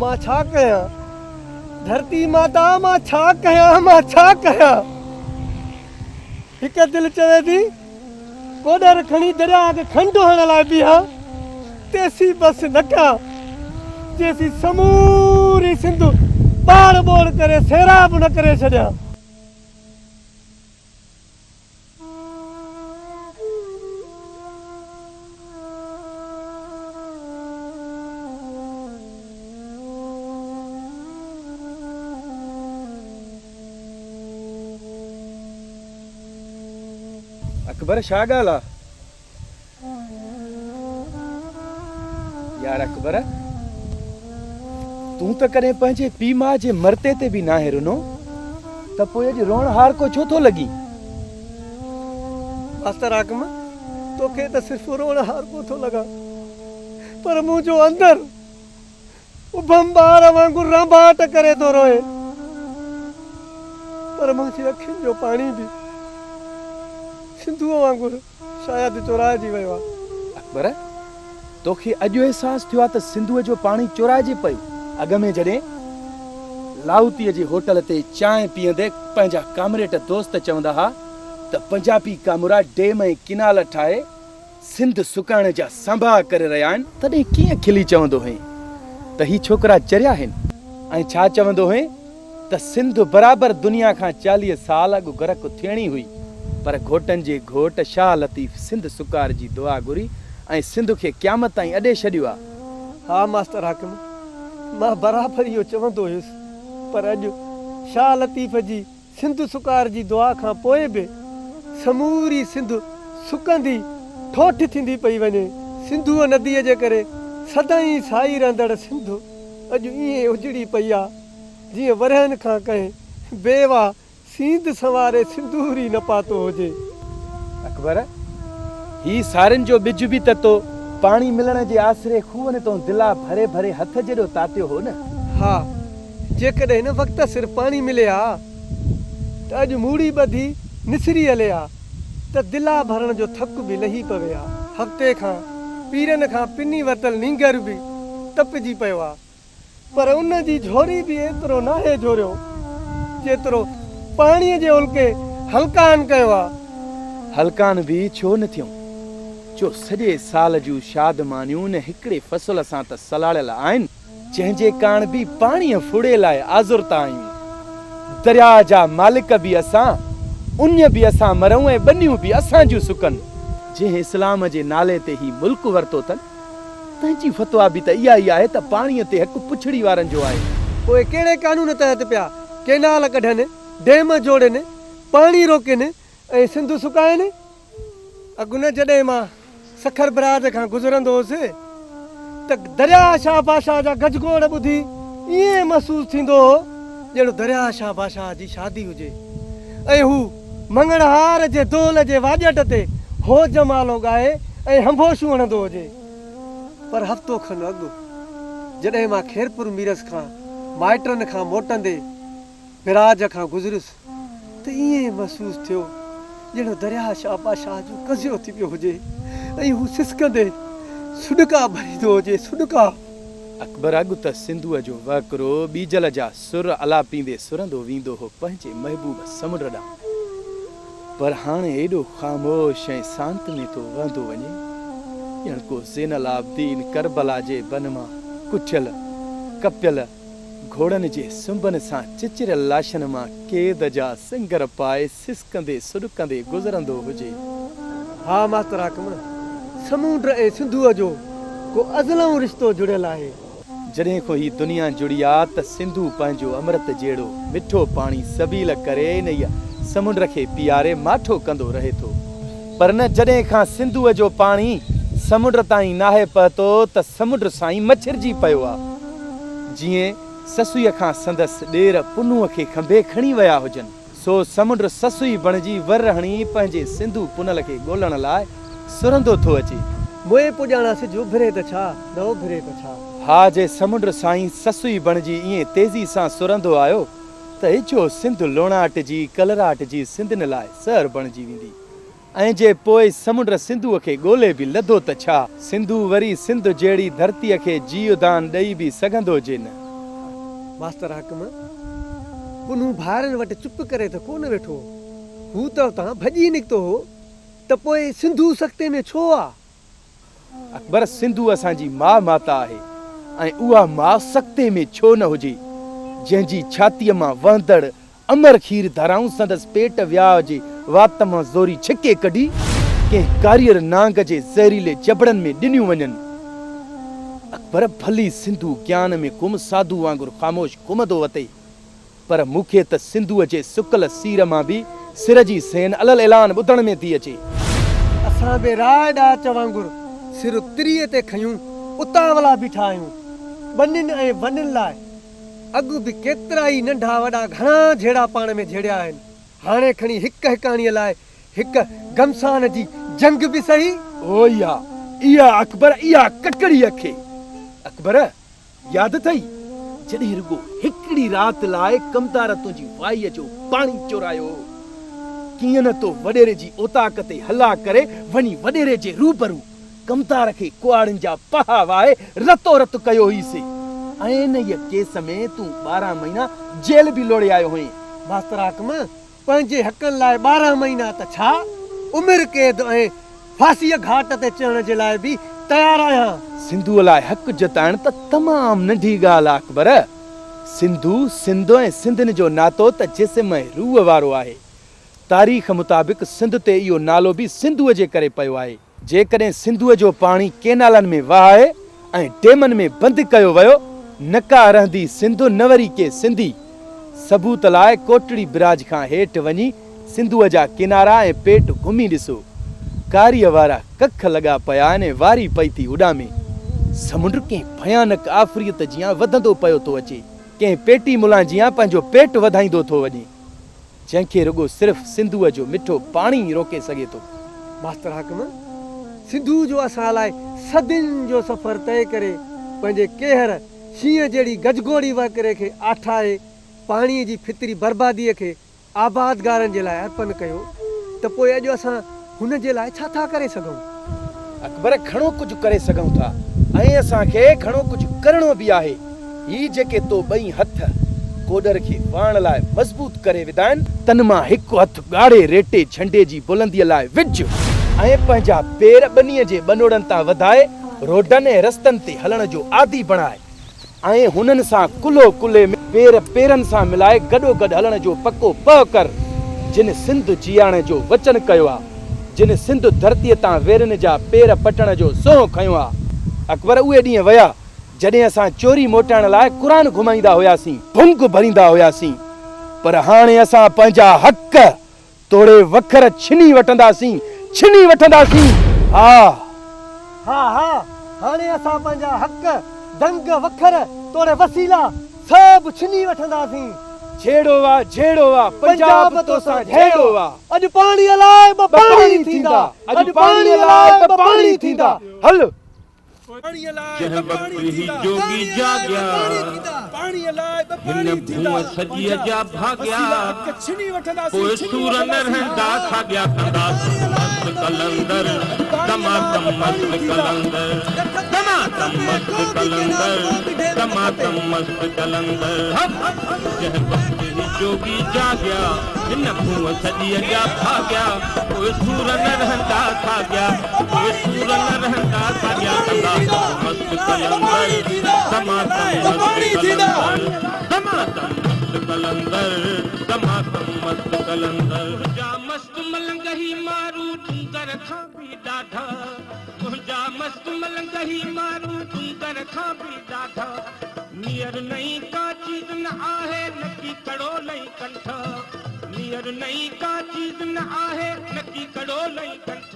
मां छा कयां धरती माता मां छा कयां हिक दिल चवे थी कोडर खणी दरिया के खंडो हण लाइ बीहा तेसी बस न कयां जैसी समूरी सिंधु बाड़ बोड़ करे सैराब न करे छॾियां। अकबर छा ॻाल्हि आहे यार अकबर तूं त कॾहिं पंहिंजे पीउ माउ जे मरते ते बि नाहे रुनो त पोइ अॼु रोअण हार को छो थो लॻी? मास्टर आकम तोखे त सिर्फ़ु रोअण हार को थो लॻा पर मुंहिंजो अंदर उभम ॿार वांगुरु रंभाट करे थो रोए पर मुंहिंजी अखियुनि जो पाणी बि सिंधुअ वांगुरु शायदि चोराइजी वियो आहे। अकबर तोखे अॼु अहसासु थियो आहे त सिंधुअ जो पाणी चोराइजे पियो? अॻ में जॾहिं लाहौतीअ जे होटल ते चांहि पीअंदे पंहिंजा कामरेट दोस्त चवंदा हुआ त पंजाबी कामरा डेम ऐं किनाल ठाहे सिंध सुकाइण जा संभाउ करे रहिया आहिनि तॾहिं कीअं खिली चवंदो हुई त ही छोकिरा चरिया आहिनि ऐं छा चवंदो हुई त सिंध बराबरि दुनिया खां 40 साल अॻु गरक थियणी हुई पर घोटनि जे घोट शाह लतीफ़ सिंध सुकार जी दुआ घुरी ऐं सिंध खे क़यामत ताईं अॾे छॾियो आहे। हा मास्टर हाकिम मां बराबरि इहो चवंदो हुयुसि पर अॼु शाह लतीफ़ जी सिंध सुकार जी दुआ खां पोइ बि समूरी सिंध सुकंदी ठोठ थींदी पई वञे। सिंधुअ नदीअ जे करे सदाईं साई रहंदड़ सिंध अॼु ईअं उजड़ी पई आहे जीअं वरहनि खां कंहिं बेवा सींध संवारे सिंदूरी न पातो हुजे। अकबर ही सारनि जो बिज बि त तो पाणी मिलण जे आसरे खूहनि तो दिला भरे भरे हथ जेॾो तातियो हो न। हा जेकॾहिं हिन वक़्त सिर्फ़ पाणी मिले हा त अॼु मूड़ी ॿधी निसरी हले हा त दिला भरण जो थक बि लही पवे हा। हफ़्ते खां पीरनि खां पिनी वरितल नींगर बि तपिजी पियो आहे पर उन जी झोरी बि एतिरो नाहे झोरियो जेतिरो पाणीअ जे उल्के हलकान कयो आहे। हलकान बि छो न थियूं जो सॼे साल जूं शादमानियूं न हिकिड़े फसल सां त सलाड़ियल आहिनि जंहिंजे कारण बि पाणीअ फुड़े लाइ आज़ुरता आहियूं। दरिया जा मालिक बि असां उन बि असां मरूं ऐं बनियूं बि असां जूं सुकनि। जंहिं इस्लाम जे नाले ते ही मुल्क वरितो अथनि तंहिंजी फतवा बि त इहा ई आहे त पाणीअ ते हक़ पुछड़ी वारनि जो आहे। पोइ कहिड़े कानून तहत पिया केनाल कढनि डेम जोड़नि पाणी रोकनि ऐं सिंधु सुकाइनि? अॻु न जॾहिं मां सखर बराज खां गुज़रंदो हुउसि त दरिया शाह बादशाह जा गजगोड़ ॿुधी ईअं महसूसु थींदो हो ॼणो दरिया शाह बादशाह जी शादी हुजे ऐं हू मंगणहार जे दोल जे वाॼट ते हो जमालो ॻाए ऐं हंबोशूं हणंदो हुजे। पर हफ़्तो खनि अॻु जॾहिं मां खेरपुर मीरस खां माइटनि खां मोटंदे बिराज खां गुज़रियुसि त ईअं महसूसु थियो ॼणो दरिया शाह बादशाह जो कज़ियो थी पियो हुजे ऐं हू सिसकंदे सुॾका भरींदो हुजे सुॾका। अकबर अॻु त सिंधुअ जो वकरो बीजल जा सुर अलापींदे सुरंदो वेंदो हो पंहिंजे महबूब समुंड ॾांहुं पर हाणे एॾो ख़ामोश ऐं शांत में थो वहंदो वञे ॼण को ज़ैनल आबदीन करबला जे बन मां कुटियल कपियल घोड़नि जे सुंबनि सां चिचिरियल लाशनि मां क़ैद जा सिंगर पाए सिसकंदे सुॾकंदे गुज़रंदो हुजे। हा मास्टर हाकिम समुंड ऐं सिंधुअ जो को अज़लऊं रिश्तो जुड़ियल आहे। जॾहिं को ही दुनिया जुड़ी आहे त सिंधु पंहिंजो अमृत जहिड़ो मिठो पाणी सबील करे इन समुंड खे पीआरे माठो कंदो रहे थो पर न जॾहिं खां सिंधुअ जो पाणी समुंड ताईं नाहे पहुतो त समुंड साईं मछिरजी पियो आहे। जीअं ससुईअ खां संदसि ॾेर पुनुअ खे खंभे खणी विया हुजनि सो समुंड ससुई बणिजी वर हणी पंहिंजे सिंधु पुनल खे ॻोल्हण लाइ सुरंदो थो अचे। मोए पुॼाणा सिज उभिरे त छा न उभिरे त छा। हा जे समुंड साईं ससुई बणिजी ईअं तेज़ी सां सुरंदो आयो त इजो सिंध लोणाट जी कलराट जी सिंधनि लाइ सहर बणिजी वेंदी ऐं जे पोइ समुंड सिंधुअ खे ॻोल्हे बि लधो त छा सिंधु वरी सिंध जहिड़ी धरतीअ खे जीवदान ॾेई बि सघंदो जे न। मास्तर हाकिम पुनू भाइरनि वटि चुप करे त कोन वेठो, हू त उतां भॼी निकितो हो, त पोइ सिंधू सख़्ते में छो आ? अकबर, सिंधू असांजी मां माता आहे ऐं उहा मां सख़्ते में छो न हुजे, जंहिंजी छातीअ मां वहंदड़ अमर खीर धाराऊं संदसि पेट विया जे वात मां ज़ोरी छिके कढी कंहिं कारीअर नांग जे ज़हरीले जबड़नि में ॾिनियूं वञनि। अकबर, भली सिंधू ज्ञान में गुम साधू वांगुरु ख़ामोश घुमंदो वते, पर मूंखे त सिंधूअ जे सुकल सीर मां बि सिर जी सेन अलल ऐलान ॿुधण में थी अचे। असां बि राय ॾाच वांगुरु सिर तिरीअ ते खयूं उतावला बीठा आहियूं। ॿनिन ऐं वनिन लाइ अॻु बि केतिरा ई नंढा वॾा घणा झेड़ा पाण में झेड़िया आहिनि। हाणे खणी हिक हिकाणीअ लाइ हिक गमसान जी जंग बि सही। ओ इहा अकबर, इहा ककड़ी अखे। अकबर, यादि अथई जॾहिं रुगो हिकिड़ी राति लाइ कमदार तुंहिंजी वाईअ जो पाणी चोरायो, कीअं न तो वॾेरे जी ओताक ते हला करे वञी वॾेरे जे रूबरू कमदार खे कुआड़नि जा पहा वाए रतो रत कयो हुईसीं, ऐं इन केस में तूं 12 महीना जेल बि लोड़े आयो हुई। मास्तर हाकिम, पंहिंजे हक़नि लाइ 12 महीना त छा, उमिरि कैद ऐं फांसीअ घाट ते चढ़ण जे लाइ बि तयार आहियां। सिंधूअ लाइ हक़ जताइण त तमामु नंढी ॻाल्हि आहे अकबर। सिंधू, सिंध ऐं सिंधियुनि जो नातो त जिस्म ऐं रूह वारो आहे। तारीख़ मुताबिक़ सिंध ते इहो नालो बि सिंधूअ जे करे पियो आहे। जेकॾहिं सिंधूअ जो पाणी केनालनि में वहाए ऐं डेमनि में बंदि कयो वियो, नका रहंदी सिंध न वरी के सिंधी। सबूत लाइ कोटड़ी बिराज खां हेठि वञी सिंधूअ जा किनारा ऐं पेट घुमी ॾिसो। कारीअ वारा कख लॻा पिया आहिनि, वारी पई थी उॾामे। समुंड कंहिं भयानक आफ़रीत जियां वधंदो पियो थो अचे, कंहिं पेटी मुला जियां पंहिंजो पेट वधाईंदो थो वञे, जंहिंखे रुगो सिर्फ़ सिंधूअ जो मिठो पाणी रोके सघे थो। मास्तर हाकिम, सिंधू जो असां लाइ सदियुनि जो सफ़र तय करे पंहिंजे कहर शींहं जहिड़ी गजगोड़ी वाकिरे खे आठाए पाणीअ जी फितरी बर्बादीअ खे आबादगारनि जे लाइ अर्पण कयो, त पोइ अॼु असां हुन जे लाइ छा था करे सघूं? अकबर, घणो कुझु करे सघूं था ऐं असांखे घणो कुझु करणो बि आहे। ही जेके तो ॿई हथ कोडर खे वाण लाइ मज़बूत करे विधा आहिनि, तन मां हिकु हथु ॻाढ़े रेटे झंडे जी बुलंदीअ लाइ विझ ऐं पंहिंजा पेर ॿनीअ जे बनोड़नि तां वधाए रोडनि ऐं रस्तनि ते हलण जो आदी बणाए ऐं हुननि सां कुल्हो कुल्हे में पेर पेरनि सां मिलाए गॾो गॾु हलण जो पको पह कर। जिन सिंध जियाण जो वचन कयो आहे, जिन सिंध धरतीअ तां वेरनि जा पेर पटण जो सोह खयो आहे। अकबर, उहे ॾींहं विया जॾहिं असां चोरी मोटाइण लाइ क़ुरान घुमाईंदा हुआसीं, भुंग भरींदा हुआसीं, पर हाणे असां पंहिंजा हक़ तोड़े वखर छिनी वठंदासीं। हा हाणे असां पंहिंजा हक़ दंग वखर तोड़े वसीला सभु छिनी वठंदासीं। झेड़ो वा पंजाब तोसां झेड़ो वा। अॼु पाणीअ लाइ ॿ पाणी थींदा, अॼु पाणीअ लाइ ॿ पाणी थींदा। हल जंहिं वक़्तु ही जोगी जाॻिया, हिन भूअं सॼीअ जा भाॻिया, पोइ सूर न रहंदा साॻिया कंदासीं मस्त कलंदर, दमादम मस्त कलंदर, दमादम मस्त कलंदर, दमादम मस्त कलंदर। जंहिं वक़्तु ही जोगी जाॻिया, हिन भूअं सॼीअ जा भाॻिया, पोइ सूर न रहंदा साॻिया, पोइ सूर न रहंदा साॻिया कंदासीं मस्त कलंदर, दमादम मस्त कलंदर, दमादम मस्त कलंदर, दमादम मस्त कलंदर। तुंहिंजा मस्त मलंग ही मारू डूंगर खां बि ॾाढा, तुंहिंजा मस्त मलंग ही मारू डूंगर खां बि ॾाढा। नीयर नई का चीज न आहे, नकी कड़ो लई कंठ, नीयर नई का चीज न आहे, नकी कड़ो लई कंठ।